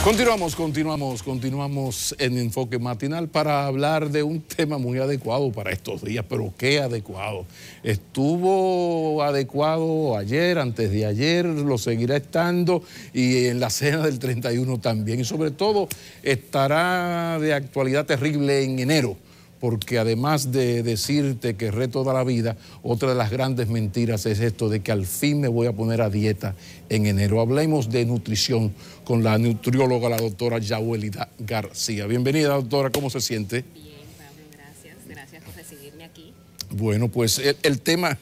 Continuamos en Enfoque Matinal para hablar de un tema muy adecuado para estos días, pero qué adecuado. Estuvo adecuado ayer, antes de ayer, lo seguirá estando y en la cena del 31 también. Y sobre todo estará de actualidad terrible en enero, porque además de decirte que erré toda la vida, otra de las grandes mentiras es esto de que al fin me voy a poner a dieta en enero. Hablemos de nutrición con la nutrióloga, la doctora Yahuelida García. Bienvenida, doctora, ¿cómo se siente? Bien, Pablo, gracias. Gracias por recibirme aquí. Bueno, pues el tema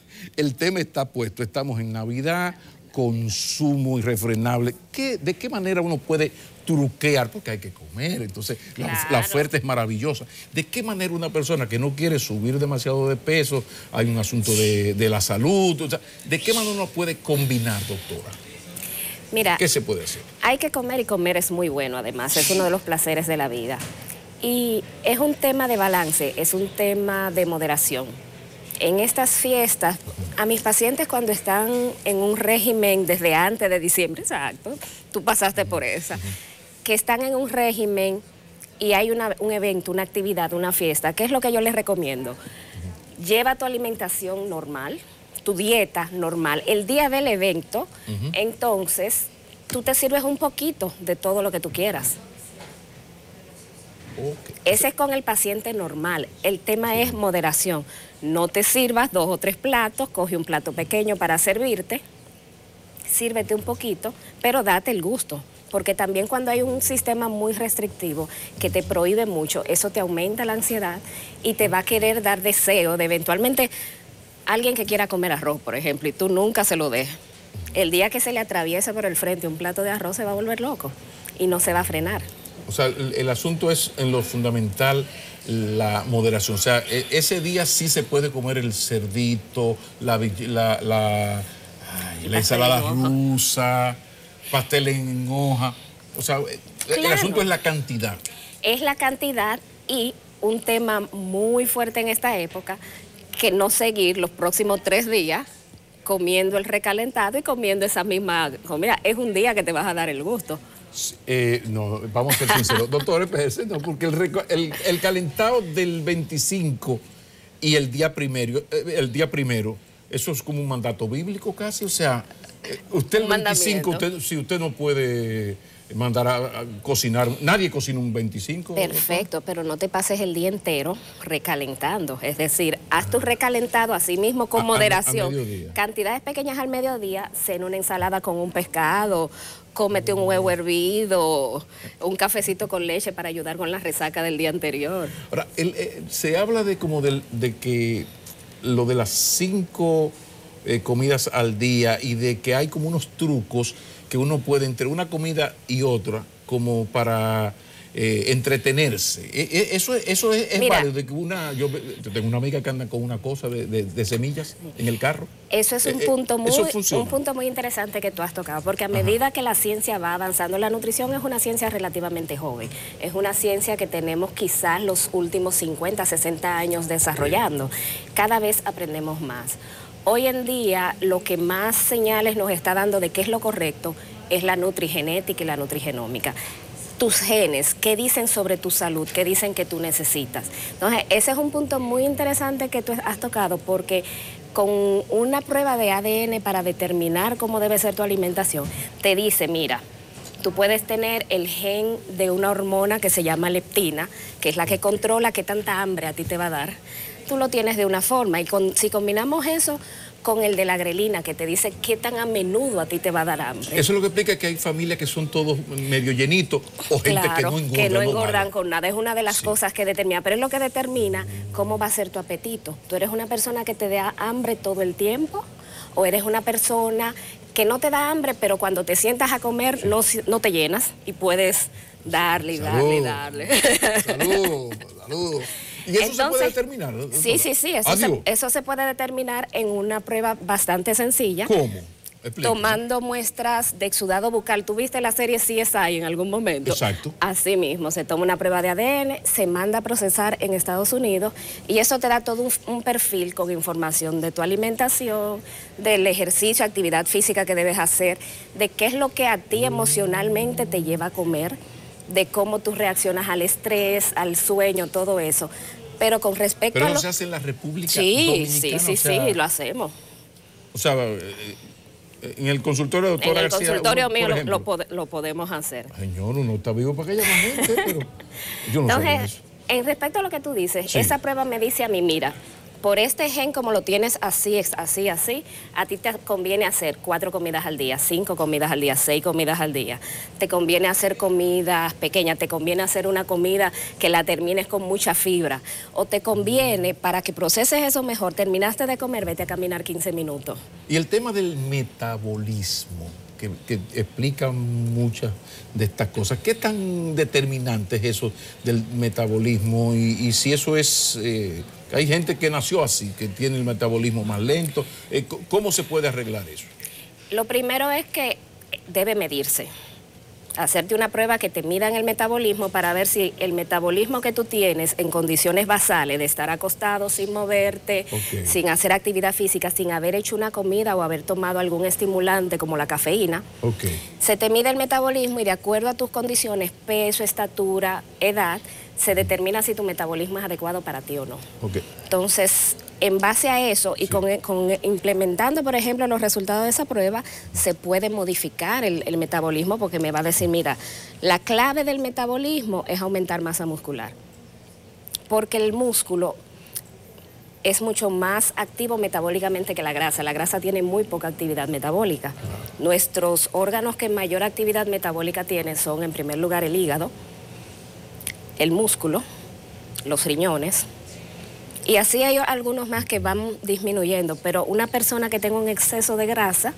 está puesto. Estamos en Navidad, consumo irrefrenable. ¿De qué manera uno puede truquear? Porque hay que comer, entonces claro, la oferta es maravillosa. ¿De qué manera una persona que no quiere subir demasiado de peso, hay un asunto de la salud, o sea, ¿de qué manera uno puede combinar, doctora? Mira, ¿qué se puede hacer? Hay que comer y comer es muy bueno, además, es uno de los placeres de la vida. Y es un tema de balance, es un tema de moderación. En estas fiestas, a mis pacientes cuando están en un régimen desde antes de diciembre, exacto, tú pasaste por esa, que están en un régimen y hay un evento, una actividad, una fiesta, ¿qué es lo que yo les recomiendo? Lleva tu alimentación normal, tu dieta normal. El día del evento, entonces, tú te sirves un poquito de todo lo que tú quieras. Okay. Ese es con el paciente normal. El tema es moderación. No te sirvas 2 o 3 platos, coge un plato pequeño para servirte, sírvete un poquito, pero date el gusto. Porque también cuando hay un sistema muy restrictivo que te prohíbe mucho, eso te aumenta la ansiedad y te va a querer dar deseo de eventualmente alguien que quiera comer arroz, por ejemplo, y tú nunca se lo dejas. El día que se le atraviesa por el frente un plato de arroz se va a volver loco y no se va a frenar. O sea, el asunto es en lo fundamental la moderación. O sea, ese día sí se puede comer el cerdito, la ensalada rusa, pastel en hoja. O sea, claro, el asunto es la cantidad. Es la cantidad y un tema muy fuerte en esta época, que no seguir los próximos 3 días comiendo el recalentado y comiendo esa misma comida. Es un día que te vas a dar el gusto. No, vamos a ser sinceros. Doctor, espérese, no, porque el calentado del 25 y el día primero, eso es como un mandato bíblico casi. O sea, usted el 25, usted no puede mandar a cocinar, nadie cocina un 25. Perfecto, pero no te pases el día entero recalentando, es decir, haz tu recalentado así mismo con moderación, cantidades pequeñas al mediodía, cena una ensalada con un pescado, cómete un huevo hervido, un cafecito con leche para ayudar con la resaca del día anterior. Ahora, se habla de que lo de las 5 comidas al día y de que hay como unos trucos que uno puede entre una comida y otra como para entretenerse. Eso es Mira, válido. De que yo tengo una amiga que anda con una cosa de semillas en el carro. Eso es un punto muy interesante que tú has tocado, porque a medida que la ciencia va avanzando, la nutrición es una ciencia relativamente joven. Es una ciencia que tenemos quizás los últimos 50, 60 años desarrollando. Cada vez aprendemos más. Hoy en día, lo que más señales nos está dando de qué es lo correcto es la nutrigenética y la nutrigenómica. Tus genes, qué dicen sobre tu salud, qué dicen que tú necesitas. Entonces, ese es un punto muy interesante que tú has tocado, porque con una prueba de ADN para determinar cómo debe ser tu alimentación, te dice, mira, tú puedes tener el gen de una hormona que se llama leptina, que es la que controla qué tanta hambre a ti te va a dar. Tú lo tienes de una forma y si combinamos eso con el de la grelina, que te dice qué tan a menudo a ti te va a dar hambre. Eso es lo que explica que hay familias que son todos medio llenitos o gente que no engordan con nada. Es una de las cosas que determina, pero es lo que determina cómo va a ser tu apetito. ¿Tú eres una persona que te da hambre todo el tiempo o eres una persona que no te da hambre, pero cuando te sientas a comer no te llenas y puedes darle y darle y darle? Salud. ¿Y eso se puede determinar? Sí. Eso se puede determinar en una prueba bastante sencilla. ¿Cómo? Tomando muestras de exudado bucal. ¿Tuviste la serie CSI en algún momento? Exacto. Así mismo, se toma una prueba de ADN, se manda a procesar en Estados Unidos y eso te da todo un perfil con información de tu alimentación, del ejercicio, actividad física que debes hacer, de qué es lo que a ti emocionalmente te lleva a comer. de cómo tú reaccionas al estrés, al sueño, todo eso. Pero con respecto a... Pero se hace en la República Dominicana. Sí, lo hacemos. O sea, en el consultorio de doctora García... En el consultorio mío lo podemos hacer. Señor, uno está vivo para que haya más gente, pero yo no sé eso. En respecto a lo que tú dices, esa prueba me dice a mí, mira, por este gen como lo tienes así, a ti te conviene hacer 4 comidas al día, 5 comidas al día, 6 comidas al día. Te conviene hacer comidas pequeñas, te conviene hacer una comida que la termines con mucha fibra. O te conviene, para que proceses eso mejor, terminaste de comer, vete a caminar 15 minutos. Y el tema del metabolismo, que explica muchas de estas cosas. ¿Qué tan determinante es eso del metabolismo? Y si eso es... hay gente que nació así, que tiene el metabolismo más lento. ¿Cómo se puede arreglar eso? Lo primero es que debe medirse. Hacerte una prueba que te midan el metabolismo para ver si el metabolismo que tú tienes en condiciones basales de estar acostado sin moverte, sin hacer actividad física, sin haber hecho una comida o haber tomado algún estimulante como la cafeína, se te mide el metabolismo y de acuerdo a tus condiciones, peso, estatura, edad, se determina si tu metabolismo es adecuado para ti o no. Entonces, en base a eso y con implementando, por ejemplo, los resultados de esa prueba, se puede modificar el metabolismo porque me va a decir, mira, la clave del metabolismo es aumentar masa muscular. Porque el músculo es mucho más activo metabólicamente que la grasa. La grasa tiene muy poca actividad metabólica. Nuestros órganos que mayor actividad metabólica tienen son, en primer lugar, el hígado, el músculo, los riñones, y así hay algunos más que van disminuyendo, pero una persona que tenga un exceso de grasa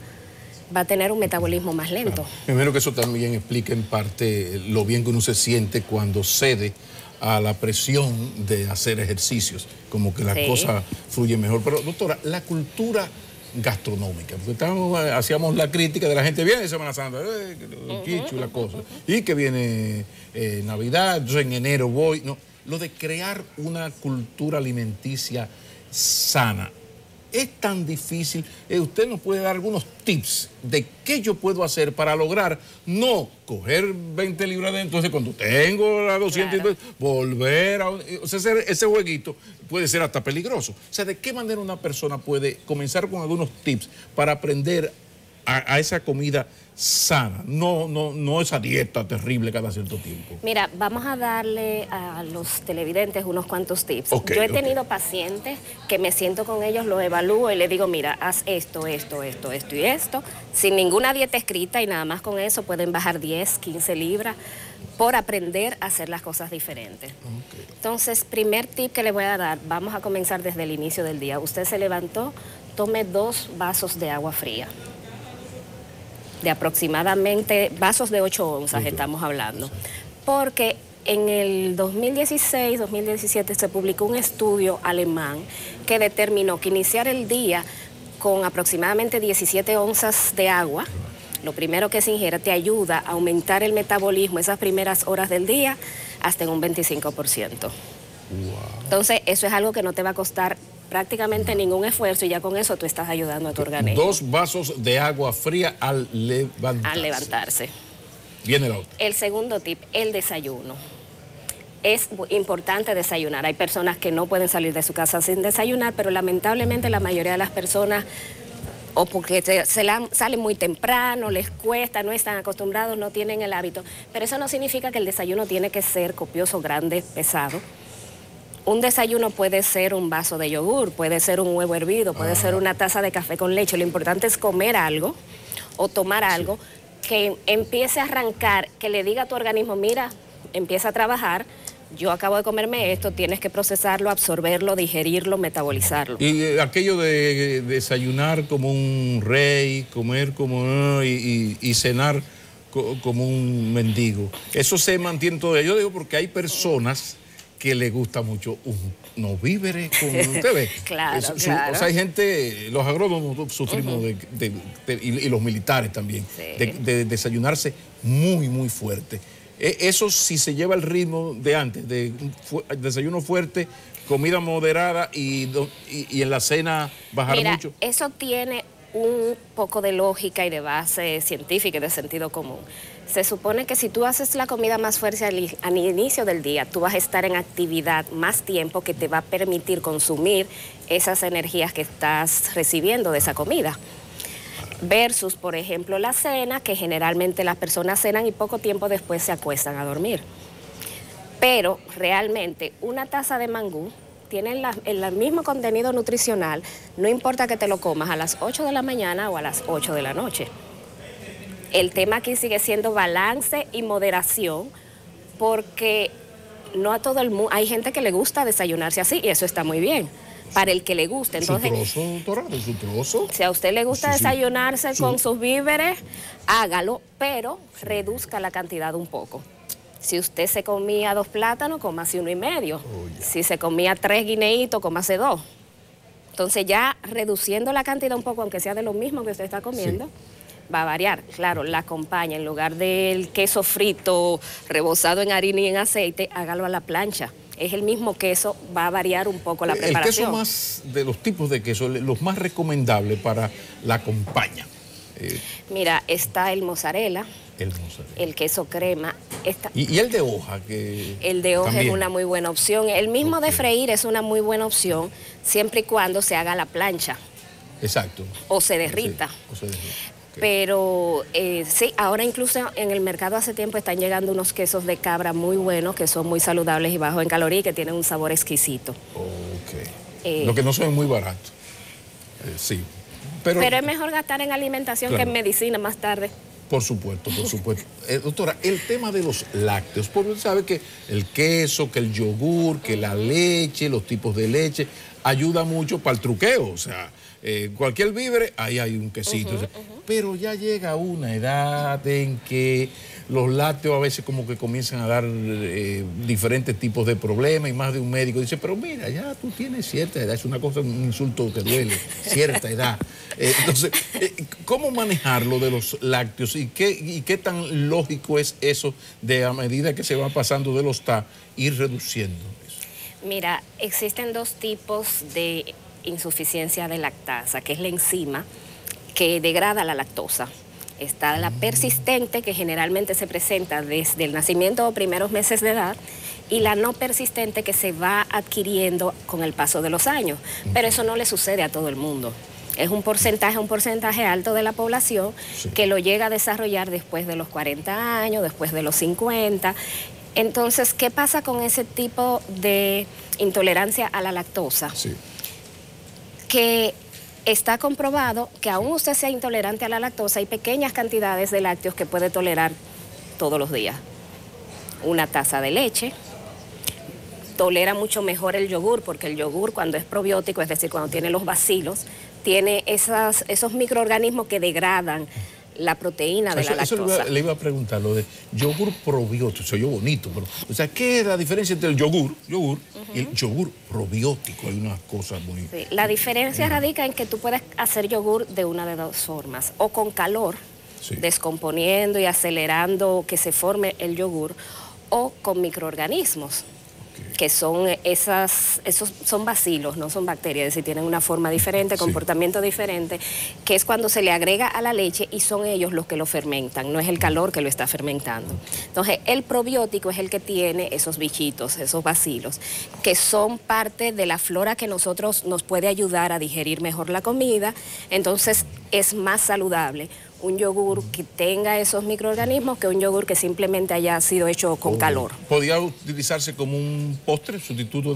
va a tener un metabolismo más lento. Primero que eso también explica en parte lo bien que uno se siente cuando cede a la presión de hacer ejercicios, como que la cosa fluye mejor. Pero doctora, la cultura gastronómica, porque hacíamos la crítica de la gente, viene Semana Santa, el quichu y la cosa, y que viene Navidad, entonces en enero voy, no, lo de crear una cultura alimenticia sana, es tan difícil. Usted nos puede dar algunos tips de qué yo puedo hacer para lograr no coger 20 libras de entonces cuando tengo las 200 volver a... O sea, ese jueguito puede ser hasta peligroso. O sea, ¿de qué manera una persona puede comenzar con algunos tips para aprender a esa comida sana, no esa dieta terrible cada cierto tiempo? Mira, vamos a darle a los televidentes unos cuantos tips. Yo he tenido pacientes que me siento con ellos, los evalúo y les digo, mira, haz esto y esto, sin ninguna dieta escrita y nada más con eso pueden bajar 10, 15 libras por aprender a hacer las cosas diferentes. Entonces, primer tip que le voy a dar, vamos a comenzar desde el inicio del día. Usted se levantó, tome 2 vasos de agua fría. De aproximadamente vasos de 8 onzas estamos hablando, porque en el 2016, 2017 se publicó un estudio alemán que determinó que iniciar el día con aproximadamente 17 onzas de agua, lo primero que se ingiere, te ayuda a aumentar el metabolismo esas primeras horas del día hasta en un 25%. Entonces, eso es algo que no te va a costar prácticamente ningún esfuerzo y ya con eso tú estás ayudando a tu organismo. 2 vasos de agua fría al levantarse. Al levantarse. Viene la otra. El segundo tip, el desayuno. Es importante desayunar. Hay personas que no pueden salir de su casa sin desayunar, pero lamentablemente la mayoría de las personas, o porque salen muy temprano, les cuesta, no están acostumbrados, no tienen el hábito. Pero eso no significa que el desayuno tiene que ser copioso, grande, pesado. Un desayuno puede ser un vaso de yogur, puede ser un huevo hervido, puede ser una taza de café con leche. Lo importante es comer algo o tomar algo que empiece a arrancar, que le diga a tu organismo, mira, empieza a trabajar, yo acabo de comerme esto, tienes que procesarlo, absorberlo, digerirlo, metabolizarlo. Y aquello de desayunar como un rey, comer como... y cenar como un mendigo, eso se mantiene todavía. Yo digo porque hay personas que le gusta mucho unos víveres, como usted ve. Claro. O sea, hay gente, los agrónomos sufrimos y los militares también, de desayunarse muy fuerte. Eso si se lleva el ritmo de antes, de desayuno fuerte, comida moderada y en la cena bajar mucho. Eso tiene un poco de lógica y de base científica y de sentido común. Se supone que si tú haces la comida más fuerte al inicio del día, tú vas a estar en actividad más tiempo que te va a permitir consumir esas energías que estás recibiendo de esa comida. Versus, por ejemplo, la cena, que generalmente las personas cenan y poco tiempo después se acuestan a dormir. Pero realmente una taza de mangú tiene el mismo contenido nutricional, no importa que te lo comas a las 8 de la mañana o a las 8 de la noche. El tema aquí sigue siendo balance y moderación, porque no a todo el mundo, hay gente que le gusta desayunarse así y eso está muy bien, para el que le guste. Entonces, su trozo, doctora, de su trozo. Si a usted le gusta desayunarse con sus víveres, hágalo, pero reduzca la cantidad un poco. Si usted se comía 2 plátanos, cómase 1 y medio. Si se comía 3 guineitos, cómase 2. Entonces ya reduciendo la cantidad un poco, aunque sea de lo mismo que usted está comiendo, va a variar. Claro, la acompaña, en lugar del queso frito rebozado en harina y en aceite, hágalo a la plancha. Es el mismo queso, va a variar un poco la preparación. El queso más, de los tipos de queso, los más recomendables para la acompaña. Mira, está el mozzarella. El queso crema. ¿Y el de hoja? El de hoja también es una muy buena opción. El mismo de freír es una muy buena opción, siempre y cuando se haga a la plancha. Exacto. O se derrita. Sí, o se derrita. Pero sí, ahora incluso en el mercado hace tiempo están llegando unos quesos de cabra muy buenos, que son muy saludables y bajos en calorías y que tienen un sabor exquisito. Lo que no son muy baratos. Sí. Pero es mejor gastar en alimentación que en medicina más tarde. Por supuesto, por supuesto. Doctora, el tema de los lácteos, porque usted sabe que el queso, que el yogur, que la leche, los tipos de leche, ayuda mucho para el truqueo. O sea, cualquier víver, ahí hay un quesito. Pero ya llega una edad en que los lácteos a veces como que comienzan a dar diferentes tipos de problemas y más de un médico dice, pero mira, ya tú tienes cierta edad, es una cosa, un insulto que duele, cierta edad. Entonces, ¿cómo manejar lo de los lácteos y qué tan lógico es eso de a medida que se va pasando de los TAC ir reduciendo eso? Mira, existen 2 tipos de insuficiencia de lactasa, que es la enzima que degrada la lactosa. Está la persistente, que generalmente se presenta desde el nacimiento o primeros meses de edad, y la no persistente, que se va adquiriendo con el paso de los años. Pero eso no le sucede a todo el mundo. Es un porcentaje alto de la población que lo llega a desarrollar después de los 40 años, después de los 50. Entonces, ¿qué pasa con ese tipo de intolerancia a la lactosa? Que está comprobado que aún usted sea intolerante a la lactosa, hay pequeñas cantidades de lácteos que puede tolerar todos los días. Una taza de leche. Tolera mucho mejor el yogur, porque el yogur, cuando es probiótico, es decir, cuando tiene los bacilos, tiene esos microorganismos que degradan la proteína de la lactosa. Le iba a preguntar lo de yogur probiótico, se oyó bonito, pero, o sea, ¿qué es la diferencia entre el yogur y el yogur probiótico? Hay unas cosas muy... Sí, la diferencia radica en que tú puedes hacer yogur de una de 2 formas, o con calor, descomponiendo y acelerando que se forme el yogur, o con microorganismos, que son esos son bacilos, no son bacterias, es decir, tienen una forma diferente, comportamiento diferente, que es cuando se le agrega a la leche y son ellos los que lo fermentan, no es el calor que lo está fermentando. Entonces, el probiótico es el que tiene esos bichitos, esos bacilos, que son parte de la flora que nos puede ayudar a digerir mejor la comida, entonces es más saludable un yogur que tenga esos microorganismos que un yogur que simplemente haya sido hecho con calor. ¿Podría utilizarse como un postre, sustituto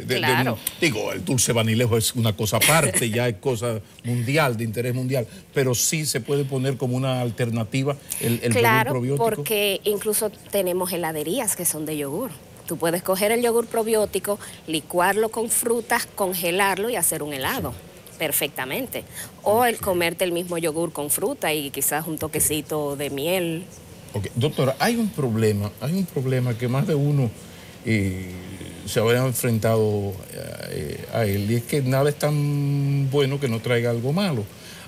claro. Digo, el dulce vanilejo es una cosa aparte, ya es cosa mundial, de interés mundial, pero sí se puede poner como una alternativa el yogur probiótico. Claro, porque incluso tenemos heladerías que son de yogur. Tú puedes coger el yogur probiótico, licuarlo con frutas, congelarlo y hacer un helado. Perfectamente. O el comerte el mismo yogur con fruta y quizás un toquecito de miel. Doctora, hay un problema que más de uno se habría enfrentado a él, y es que nada es tan bueno que no traiga algo malo.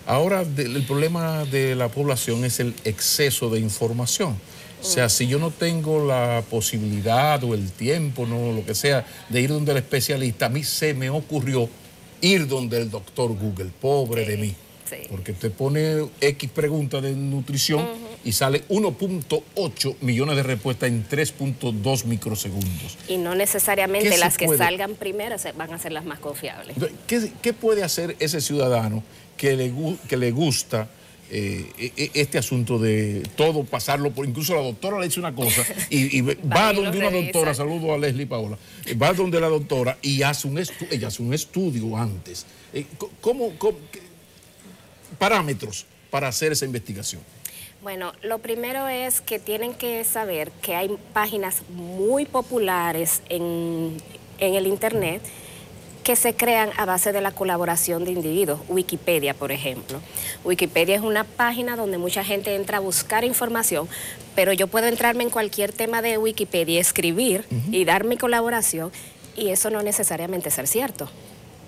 Ahora el problema de la población es el exceso de información. O sea, si yo no tengo la posibilidad o el tiempo, no lo que sea, de ir donde el especialista, a mí se me ocurrió ir donde el doctor Google, pobre de mí. Sí. Porque te pone X preguntas de nutrición y sale 1.8 millones de respuestas en 3.2 microsegundos. Y no necesariamente las que salgan primero van a ser las más confiables. ¿Qué puede hacer ese ciudadano que le gusta este asunto de todo pasarlo por... Incluso la doctora le dice una cosa y va donde una doctora, saludo a Leslie Paola, va donde la doctora y ella hace un estudio antes. ¿Cómo parámetros para hacer esa investigación? Bueno, lo primero es que tienen que saber que hay páginas muy populares en el Internet que se crean a base de la colaboración de individuos. Wikipedia, por ejemplo. Wikipedia es una página donde mucha gente entra a buscar información, pero yo puedo entrarme en cualquier tema de Wikipedia, escribir y dar mi colaboración, y eso no necesariamente es cierto.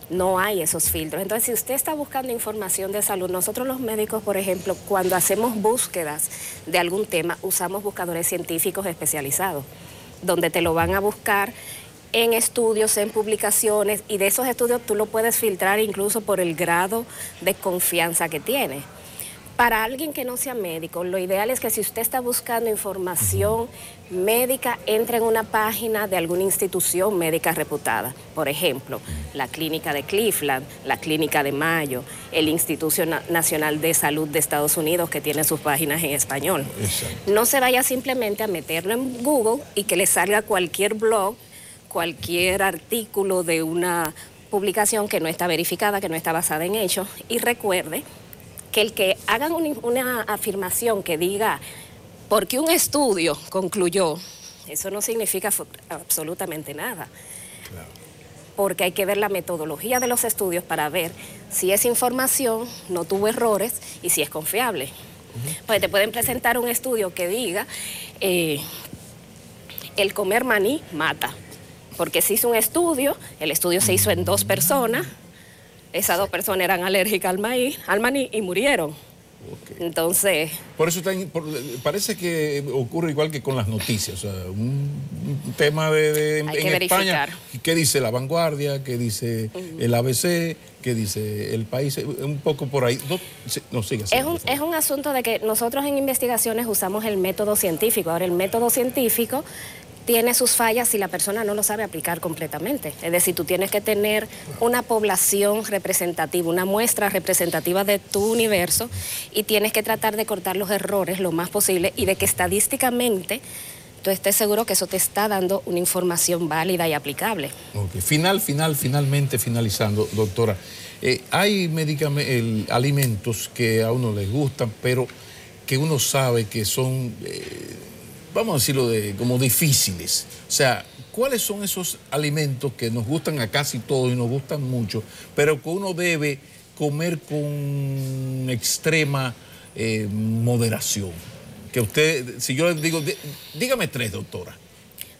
No hay esos filtros. Entonces, si usted está buscando información de salud, nosotros los médicos, por ejemplo, cuando hacemos búsquedas de algún tema, usamos buscadores científicos especializados, donde te lo van a buscar en estudios, en publicaciones, y de esos estudios tú lo puedes filtrar incluso por el grado de confianza que tiene. Para alguien que no sea médico, lo ideal es que si usted está buscando información médica, entre en una página de alguna institución médica reputada. Por ejemplo, la Clínica de Cleveland, la Clínica de Mayo, el Instituto Nacional de Salud de Estados Unidos, que tiene sus páginas en español. Exacto. No se vaya simplemente a meterlo en Google y que le salga cualquier blog, cualquier artículo de una publicación que no está verificada, que no está basada en hechos. Y recuerde que el que hagan una afirmación que diga, porque un estudio concluyó, eso no significa absolutamente nada. Claro. Porque hay que ver la metodología de los estudios para ver si esa información no tuvo errores y si es confiable. Pues te pueden presentar un estudio que diga, el comer maní mata. Porque se hizo un estudio, el estudio se hizo en 2 personas, esas 2 personas eran alérgicas al maní y murieron. Okay. Entonces... Por eso parece que ocurre igual que con las noticias, o sea, un tema en España, ¿qué dice La Vanguardia? ¿Qué dice el ABC? ¿Qué dice El País? Un poco por ahí. No, sigue así, es un asunto de que nosotros en investigaciones usamos el método científico. Ahora, el método científico tiene sus fallas si la persona no lo sabe aplicar completamente. Es decir, tú tienes que tener una población representativa, una muestra representativa de tu universo, y tienes que tratar de cortar los errores lo más posible y de que estadísticamente tú estés seguro que eso te está dando una información válida y aplicable. Okay. Finalmente finalizando, doctora, hay alimentos que a uno les gustan, pero que uno sabe que son... vamos a decirlo como difíciles. O sea, ¿cuáles son esos alimentos que nos gustan a casi todos y nos gustan mucho, pero que uno debe comer con extrema moderación? Que usted, si yo le digo, dígame 3, doctora.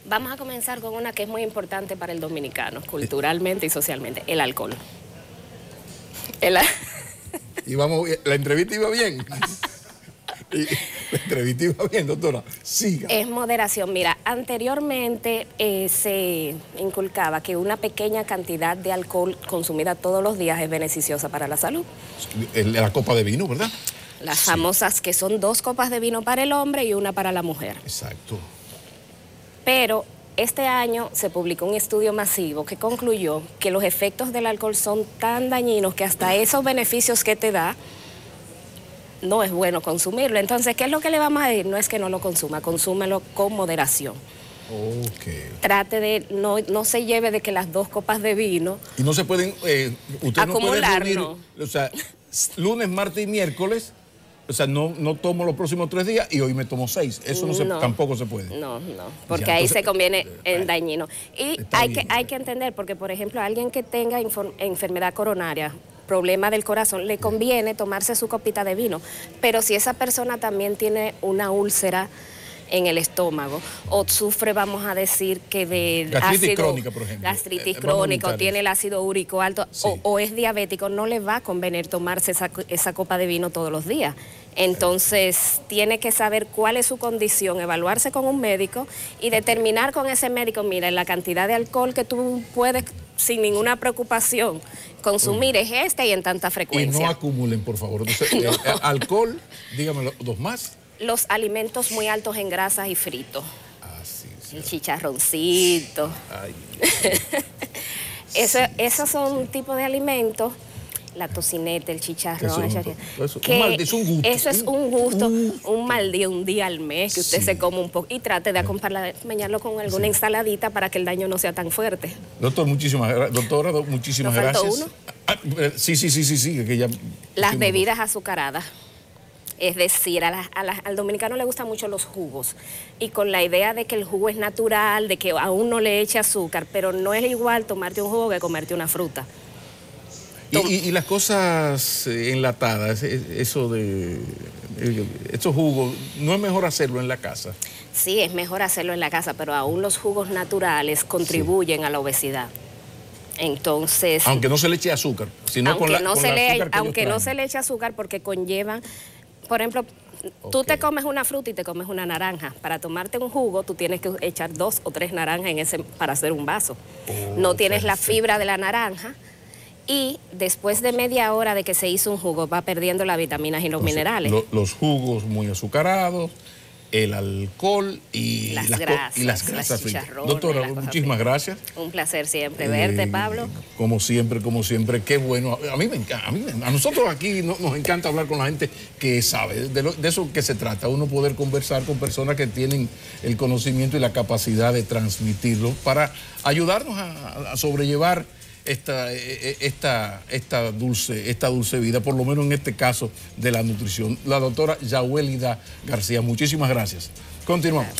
Vamos a comenzar con una que es muy importante para el dominicano, culturalmente y socialmente: el alcohol. Y vamos, la entrevista iba bien. La entrevista iba bien, doctora. Siga. Es moderación. Mira, anteriormente se inculcaba que una pequeña cantidad de alcohol consumida todos los días es beneficiosa para la salud. La copa de vino, ¿verdad? Las famosas, que son 2 copas de vino para el hombre y 1 para la mujer. Exacto. Pero este año se publicó un estudio masivo que concluyó que los efectos del alcohol son tan dañinos que hasta esos beneficios que te da, no es bueno consumirlo. Entonces, ¿qué es lo que le vamos a decir? No es que no lo consuma, consúmelo con moderación. Okay. Trate de, no se lleve de que las 2 copas de vino... Y no se pueden, usted acumular, no puede reunir, o sea, lunes, martes y miércoles, o sea, no tomo los próximos 3 días y hoy me tomo 6. Eso tampoco se puede. No, porque ahí se conviene en dañino. Y hay que entender, porque por ejemplo, alguien que tenga enfermedad coronaria, problema del corazón, le conviene tomarse su copita de vino. Pero si esa persona también tiene una úlcera en el estómago o sufre, vamos a decir, que de gastritis crónica, por ejemplo, gastritis crónica, o tiene el ácido úrico alto, sí, o es diabético, no le va a convenir tomarse esa copa de vino todos los días. Entonces, tiene que saber cuál es su condición, evaluarse con un médico y determinar con ese médico, mira, la cantidad de alcohol que tú puedes sin ninguna preocupación. Consumir es y en tanta frecuencia. Y no acumulen, por favor. Entonces, no. Alcohol, dígame dos más. Los alimentos muy altos en grasas y fritos. Ah, sí. El chicharroncito. Ay. Esos son un tipo de alimentos. La tocineta, el chicharrón. Eso es un gusto, un mal día, un día al mes que usted se come un poco y trate de acompañarlo con alguna ensaladita para que el daño no sea tan fuerte. Doctora, muchísimas gracias. ¿Uno? Sí, que ya... Las bebidas azucaradas. Es decir, al dominicano le gustan mucho los jugos y con la idea de que el jugo es natural, de que aún no le eche azúcar, pero no es igual tomarte un jugo que comerte una fruta. Y las cosas enlatadas, eso de estos jugos, ¿no es mejor hacerlo en la casa? Sí, es mejor hacerlo en la casa, pero aún los jugos naturales contribuyen a la obesidad. Entonces... Aunque no se le eche azúcar, sino aunque no se le eche azúcar porque conllevan, por ejemplo, tú te comes una fruta y te comes una naranja. Para tomarte un jugo, tú tienes que echar 2 o 3 naranjas para hacer un vaso. No tienes la fibra de la naranja. Y después de media hora de que se hizo un jugo, va perdiendo las vitaminas y los minerales. Los jugos muy azucarados, el alcohol y las grasas. Doctora, muchísimas gracias. Un placer siempre verte, Pablo. Como siempre, qué bueno. A mí me encanta, a nosotros aquí nos encanta hablar con la gente que sabe, de eso que se trata, uno poder conversar con personas que tienen el conocimiento y la capacidad de transmitirlo para ayudarnos a sobrellevar esta dulce vida, por lo menos en este caso de la nutrición. La doctora Yahuélida García, muchísimas gracias. Continuamos.